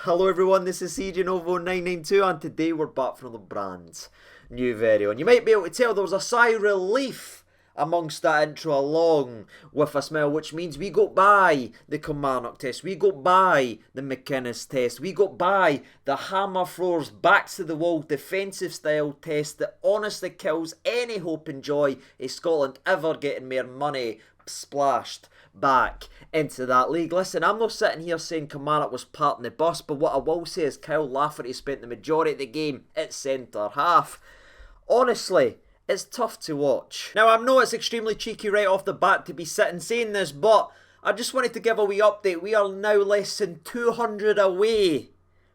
Hello everyone, this is CJ Novo 992 and today we're back from the brand new video. And you might be able to tell there was a sigh of relief amongst that intro along with a smell, which means we got by the Kilmarnock test, we got by the McInnes test, we got by the hammer throws, backs to the wall, defensive style test that honestly kills any hope and joy of Scotland ever getting more money splashed back into that league. Listen, I'm not sitting here saying Kilmarnock was parting the bus, but what I will say is Kyle Lafferty spent the majority of the game at centre half. Honestly, it's tough to watch. Now, I know it's extremely cheeky right off the bat to be sitting saying this, but I just wanted to give a wee update. We are now less than 200 away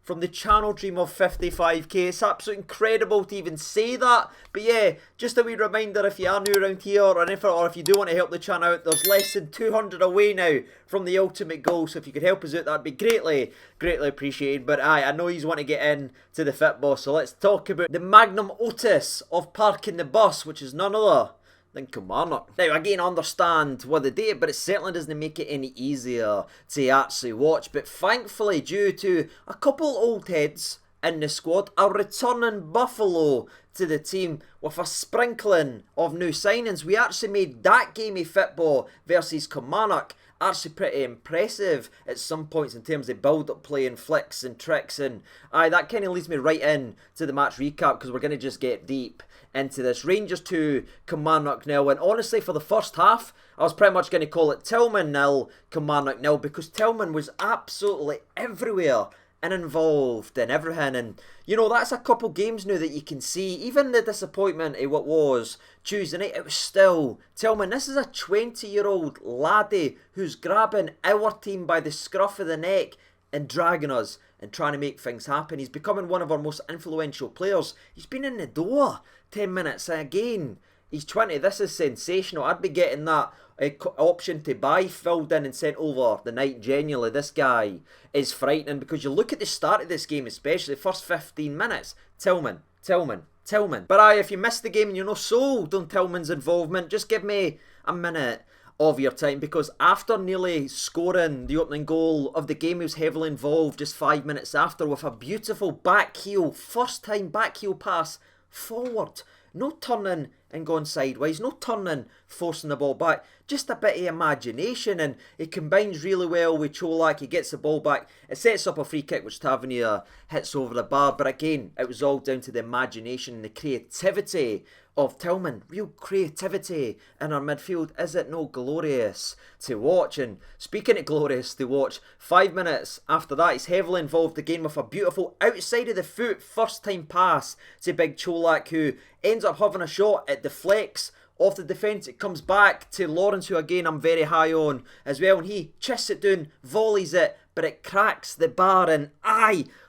from the channel dream of 55k. It's absolutely incredible to even say that. But yeah, just a wee reminder, if you are new around here or if you do want to help the channel out, there's less than 200 away now from the ultimate goal. So if you could help us out, that'd be greatly appreciated. But I know you want to get in to the fit boss. So let's talk about the magnum otis of parking the bus, which is none other than Kilmarnock. Now, again, I understand what they did, but it certainly doesn't make it any easier to actually watch. But thankfully, due to a couple old heads in the squad, a returning Buffalo to the team with a sprinkling of new signings, we actually made that game of football versus Kilmarnock actually pretty impressive at some points in terms of build-up play and flicks and tricks. And that kind of leads me right in to the match recap, because we're going to just get deep into this. Rangers 2, Kilmarnock 0. And honestly, for the first half, I was pretty much going to call it Tillman 0, Kilmarnock 0, because Tillman was absolutely everywhere and involved in everything. And you know, that's a couple games now that you can see, even the disappointment of what was Tuesday night, it was still Tillman. This is a 20-year-old laddie who's grabbing our team by the scruff of the neck and dragging us and trying to make things happen. He's becoming one of our most influential players. He's been in the door 10 minutes again. He's 20. This is sensational. I'd be getting that option to buy filled in and sent over the night. Genuinely, this guy is frightening, because you look at the start of this game, especially the first 15 minutes, Tillman. But if you missed the game and you're not sold on Tillman's involvement, just give me a minute of your time, because after nearly scoring the opening goal of the game, he was heavily involved just 5 minutes after with a beautiful back heel, first time back heel pass forward. No turning and going sideways, no turning, forcing the ball back, just a bit of imagination, and it combines really well with Colak. He gets the ball back, it sets up a free kick which Tavernier hits over the bar, but again, it was all down to the imagination and the creativity of Tillman. Real creativity in our midfield. Is it no glorious to watch? And speaking of glorious to watch, 5 minutes after that, he's heavily involved again with a beautiful outside of the foot first time pass to big Colak, who ends up having a shot, it deflects off the defence, it comes back to Lawrence, who again I'm very high on as well, and he chists it down, volleys it, but it cracks the bar, and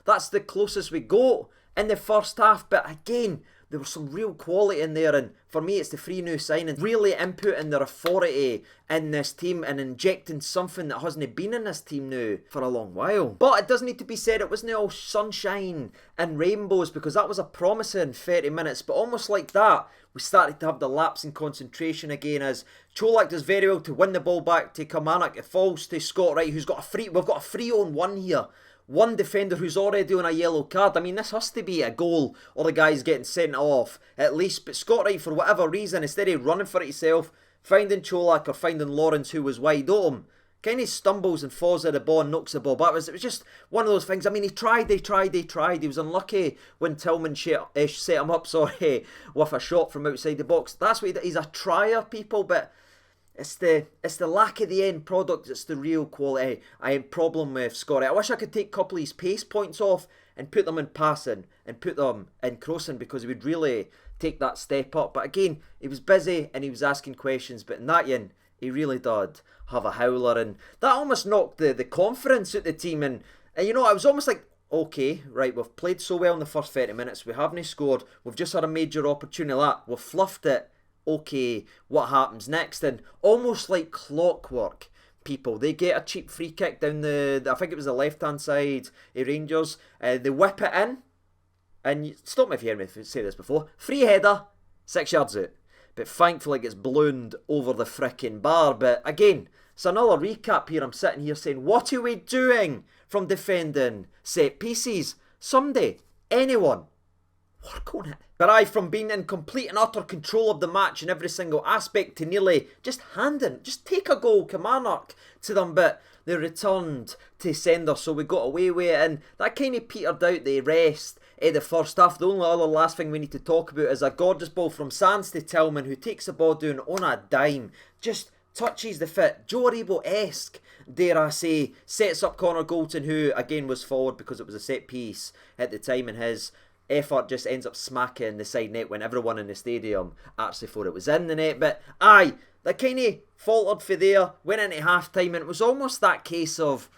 that's the closest we go in the first half. But again, there was some real quality in there, and for me it's the three new signings really inputting their authority in this team and injecting something that hasn't been in this team now for a long while. But it does need to be said, it wasn't all sunshine and rainbows, because that was a promising 30 minutes, but almost like that, we started to have the lapse in concentration again, as Colak does very well to win the ball back to Kilmarnock. It falls to Scott Wright, who's got a free, we've got a 3-on-1 here. One defender who's already on a yellow card. I mean, this has to be a goal or the guy's getting sent off at least. But Scott Wright, for whatever reason, instead of running for it himself, finding Colak or finding Lawrence, who was wide open, kind of stumbles and falls at the ball and knocks the ball back. It was just one of those things. I mean, he tried. He was unlucky when Tillman set him up, with a shot from outside the box. That's what he's a trier, people, but it's the lack of the end product that's the real quality. I have problem with Scott. I wish I could take a couple of his pace points off and put them in passing and put them in crossing, because he would really take that step up. But again, he was busy and he was asking questions. But in that end, he really did have a howler, and that almost knocked the confidence out the team. And you know, I was almost like, okay, right, we've played so well in the first 30 minutes, we haven't scored, we've just had a major opportunity like that, we've fluffed it. Okay, what happens next? And almost like clockwork, people, they get a cheap free kick down I think it was the left hand side of Rangers, they whip it in, and stop me if you hear me say this before, free header, 6 yards out, but thankfully it gets ballooned over the frickin' bar. But again, So another recap here. I'm sitting here saying, what are we doing from defending set pieces? Somebody, anyone, work on it. But aye, from being in complete and utter control of the match in every single aspect to nearly just take a goal, Kilmarnock, to them, but they returned to sender, so we got away with it, and that kind of petered out the rest of the first half. The only other last thing we need to talk about is a gorgeous ball from Sands to Tillman, who takes the ball down on a dime, just touches the fit, Joe Aribo-esque, dare I say, sets up Connor Goldson, who again was forward because it was a set piece at the time, and his effort just ends up smacking the side net when everyone in the stadium actually thought it was in the net. But aye, that kind of faltered for there, went into half time, and it was almost that case of,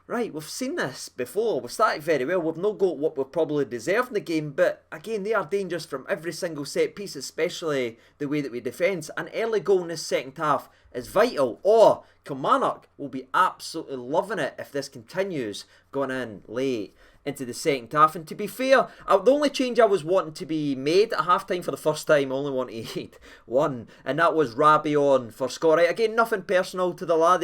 right, we've seen this before, we've started very well, we've not got what we've probably deserved in the game, but again, they are dangerous from every single set piece, especially the way that we defend. An early goal in this second half is vital, or Kilmarnock will be absolutely loving it if this continues going in late into the second half. And to be fair, the only change I was wanting to be made at half time for the first time, I only wanted one, and that was Rabi on for Scott Wright. Again, nothing personal to the lad,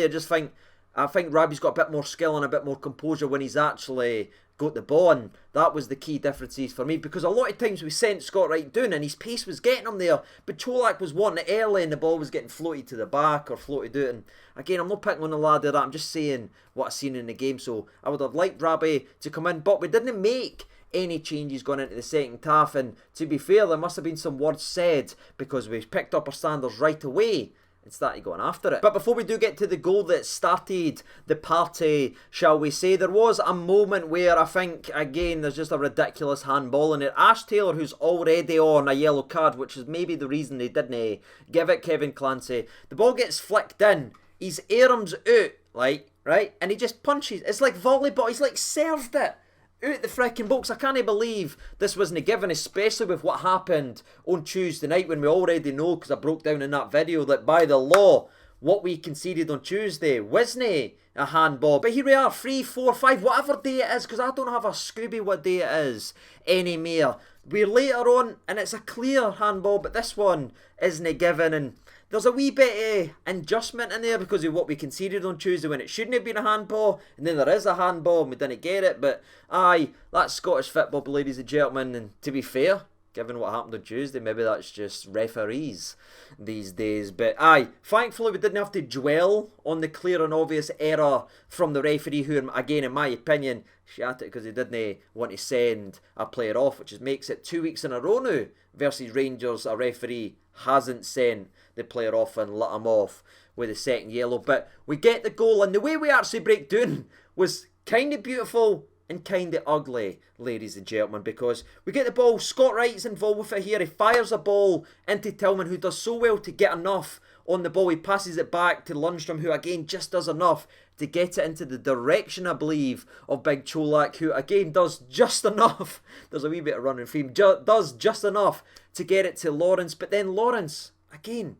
I think Rabi's got a bit more skill and a bit more composure when he's actually got the ball, and that was the key differences for me, because a lot of times we sent Scott Wright down and his pace was getting him there, but Colak was wanting it early and the ball was getting floated to the back or floated out. And again, I'm not picking on the lad there, I'm just saying what I've seen in the game. So I would have liked Rabi to come in, but we didn't make any changes going into the second half, and to be fair, there must have been some words said because we picked up our standards right away and started going after it. But before we do get to the goal that started the party, shall we say, there was a moment where I think, again, there's just a ridiculous handball in it. Ash Taylor, who's already on a yellow card, which is maybe the reason they didn't give it Kevin Clancy. The ball gets flicked in, his arms out, like, right? And he just punches. It's like volleyball, he's like served it out the freaking box. I can't believe this wasn't given, especially with what happened on Tuesday night, when we already know, because I broke down in that video, that by the law, what we conceded on Tuesday wasn't a handball. But here we are, 3, 4, 5, whatever day it is, because I don't have a Scooby what day it is anymore. We're later on, and it's a clear handball, but this one isn't given, and there's a wee bit of adjustment in there because of what we conceded on Tuesday when it shouldn't have been a handball, and then there is a handball and we didn't get it. But aye, that's Scottish football, ladies and gentlemen, and to be fair, given what happened on Tuesday, maybe that's just referees these days. But aye, thankfully we didn't have to dwell on the clear and obvious error from the referee, who, again, in my opinion, shat it because he didn't want to send a player off, which makes it 2 weeks in a row now versus Rangers a referee hasn't sent the player off and let him off with a second yellow. But we get the goal, and the way we actually break down was kind of beautiful and kind of ugly, ladies and gentlemen, because we get the ball, Scott Wright's involved with it here, he fires a ball into Tillman, who does so well to get enough on the ball. He passes it back to Lundstrom, who again just does enough to get it into the direction, I believe, of Big Colak, who again does just enough, there's a wee bit of running theme, does just enough to get it to Lawrence. But then Lawrence, again,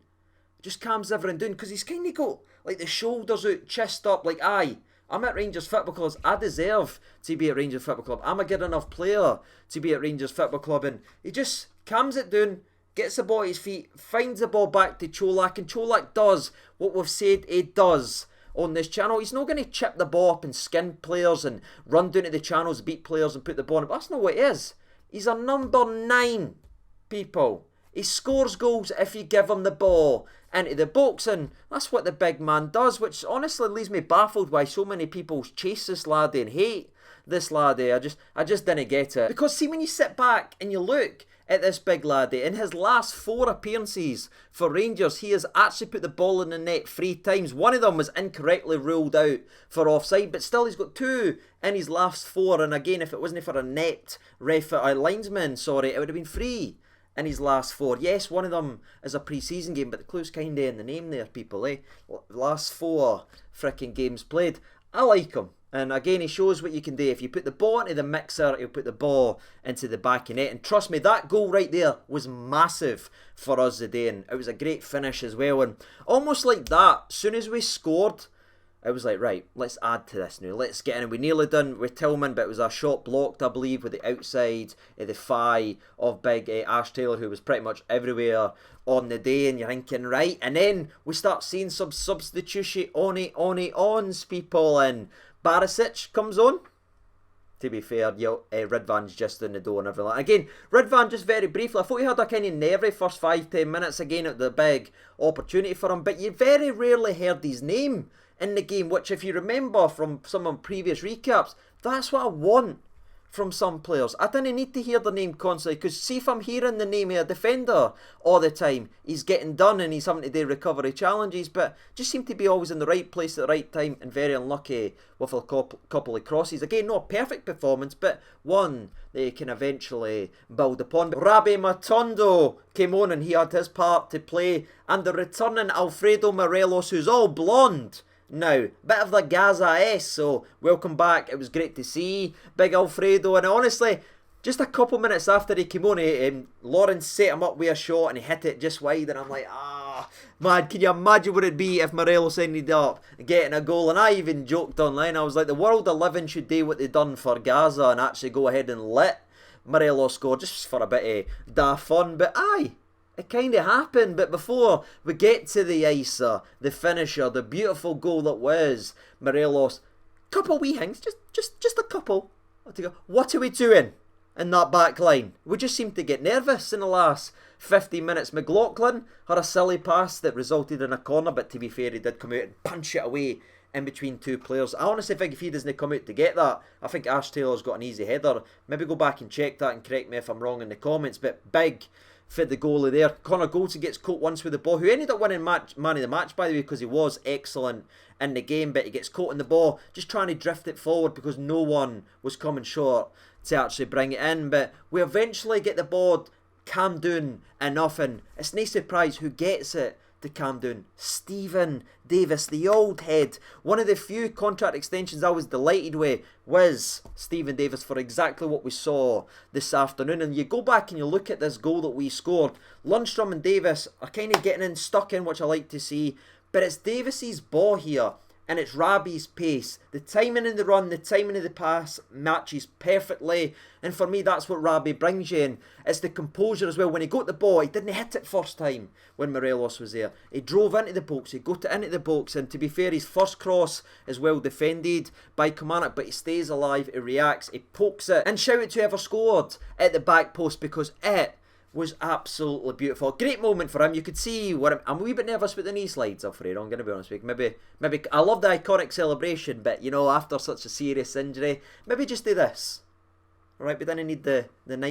just calms everyone down, because he's kind of got like the shoulders out, chest up, like, aye, I'm at Rangers Football Club, I deserve to be at Rangers Football Club, I'm a good enough player to be at Rangers Football Club. And he just calms it down, gets the ball at his feet, finds the ball back to Colak, and Colak does what we've said he does on this channel. He's not going to chip the ball up and skin players and run down to the channels, beat players and put the ball in. But that's not what he is. He's a number 9, people. He scores goals if you give him the ball into the box, and that's what the big man does, which honestly leaves me baffled why so many people chase this laddie and hate this laddie. I just didn't get it. Because see, when you sit back and you look at this big laddie, in his last 4 appearances for Rangers, he has actually put the ball in the net 3 times. One of them was incorrectly ruled out for offside, but still he's got 2 in his last 4. And again, if it wasn't for a net linesman, it would have been 3 in his last 4. Yes, one of them is a pre-season game, but the clue's kind of in the name there, people, eh? Last 4 freaking games played. I like him. And again, he shows what you can do. If you put the ball into the mixer, he'll put the ball into the back of net. And trust me, that goal right there was massive for us today. And it was a great finish as well. And almost like that, as soon as we scored, it was like, right, let's add to this now. Let's get in. We nearly done with Tillman, but it was a shot blocked, I believe, with the outside, the thigh of big Ash Taylor, who was pretty much everywhere on the day. And you're thinking, right. And then we start seeing some substitution ons, people. And Barisic comes on. To be fair, Ridvan's just in the door and everything. Again, Ridvan, just very briefly, I thought he had a kind of nervy first 5-10 minutes again at the big opportunity for him, but you very rarely heard his name in the game, which if you remember from some of previous recaps, that's what I want from some players. I didn't need to hear the name constantly, because see, if I'm hearing the name of a defender all the time, he's getting done and he's having to do recovery challenges, but just seemed to be always in the right place at the right time, and very unlucky with a couple of crosses. Again, not a perfect performance, but one they can eventually build upon. But Rabbi Matondo came on and he had his part to play, and the returning Alfredo Morelos, who's all blonde now, bit of the Gaza-esque, so welcome back. It was great to see big Alfredo, and honestly, just a couple minutes after he came on, Lawrence set him up with a shot and he hit it just wide, and I'm like, man, can you imagine what it'd be if Morelos ended up getting a goal? And I even joked online, I was like, the world of living should do what they done for Gaza and actually go ahead and let Morelos score just for a bit of da fun. But it kind of happened. But before we get to the icer, the finisher, the beautiful goal that was Morelos, couple wee things, just a couple. What are we doing in that back line? We just seemed to get nervous in the last 15 minutes. McLaughlin had a silly pass that resulted in a corner, but to be fair, he did come out and punch it away in between two players. I honestly think if he doesn't come out to get that, I think Ash Taylor's got an easy header. Maybe go back and check that and correct me if I'm wrong in the comments, but big for the goalie there. Connor Goldson gets caught once with the ball, who ended up winning man of the match, by the way, because he was excellent in the game, but he gets caught in the ball, just trying to drift it forward because no one was coming short to actually bring it in. But we eventually get the ball calmed down enough, and it's no surprise who gets it to calm down. Stephen Davis, the old head. One of the few contract extensions I was delighted with was Stephen Davis for exactly what we saw this afternoon. And you go back and you look at this goal that we scored, Lundstrom and Davis are kind of getting stuck in, which I like to see, but it's Davis's ball here and it's Rabi's pace. The timing in the run, the timing of the pass matches perfectly, and for me that's what Rabi brings you in. It's the composure as well. When he got the ball, he didn't hit it first time when Morelos was there. He drove into the box, he got it into the box, and to be fair, his first cross is well defended by Kilmarnock, but he stays alive, he reacts, he pokes it, and shout out to whoever scored at the back post, because it was absolutely beautiful. Great moment for him. You could see what I'm a wee bit nervous with the knee slides, Alfredo, I'm going to be honest with you. Maybe I love the iconic celebration, but you know, after such a serious injury, maybe just do this. Alright, we didn't need the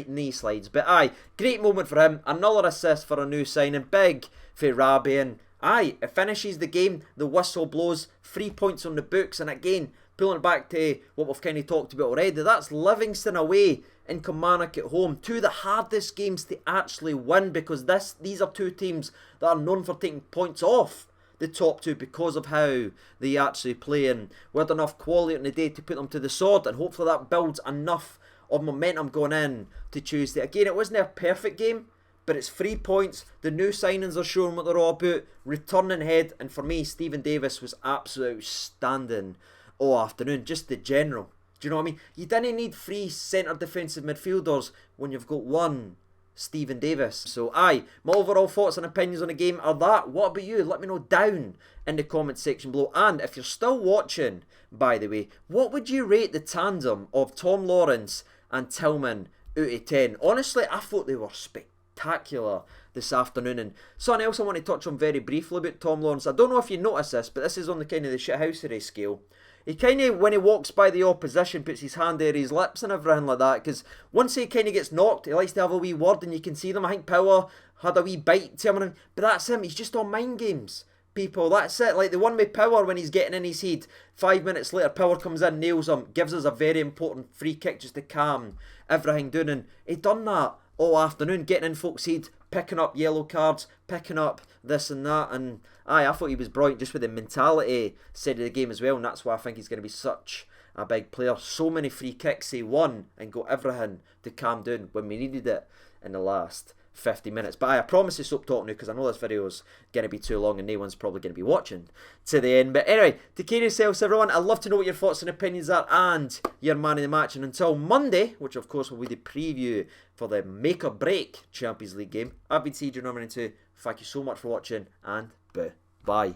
knee slides. But great moment for him. Another assist for a new signing. Big for Rabi, and it finishes the game. The whistle blows. 3 points on the books, and again, pulling it back to what we've kind of talked about already, that's Livingston away in Kilmarnock at home. Two of the hardest games to actually win, because these are two teams that are known for taking points off the top two because of how they actually play, and we had enough quality on the day to put them to the sword, and hopefully that builds enough of momentum going in to Tuesday. Again, it wasn't a perfect game, but it's 3 points. The new signings are showing what they're all about, returning head, and for me, Stephen Davis was absolutely outstanding all afternoon. Just the general. Do you know what I mean? You didn't need 3 centre defensive midfielders when you've got one Stephen Davis. So my overall thoughts and opinions on the game are that. What about you? Let me know down in the comment section below. And if you're still watching, by the way, what would you rate the tandem of Tom Lawrence and Tillman out of 10? Honestly, I thought they were spectacular this afternoon. And something else I want to touch on very briefly about Tom Lawrence. I don't know if you notice this, but this is on the kind of the shithousery scale. He kind of, when he walks by the opposition, puts his hand over his lips and everything like that, because once he kind of gets knocked, he likes to have a wee word, and you can see them. I think Power had a wee bite to him, but that's him. He's just on mind games, people. That's it. Like the one with Power when he's getting in his head. 5 minutes later, Power comes in, nails him, gives us a very important free kick just to calm everything down, and he done that all afternoon, getting in folks' head, picking up yellow cards, picking up this and that, and I thought he was brilliant just with the mentality side of the game as well, and that's why I think he's going to be such a big player. So many free kicks he won and got everything to calm down when we needed it in the last 50 minutes. But I promise to stop talking now because I know this video is going to be too long and no one's probably going to be watching to the end. But anyway, take care of yourselves, everyone. I'd love to know what your thoughts and opinions are and your man of the match. And until Monday, which of course will be the preview for the make or break Champions League game, I've been CJ number 2. Thank you so much for watching and bye.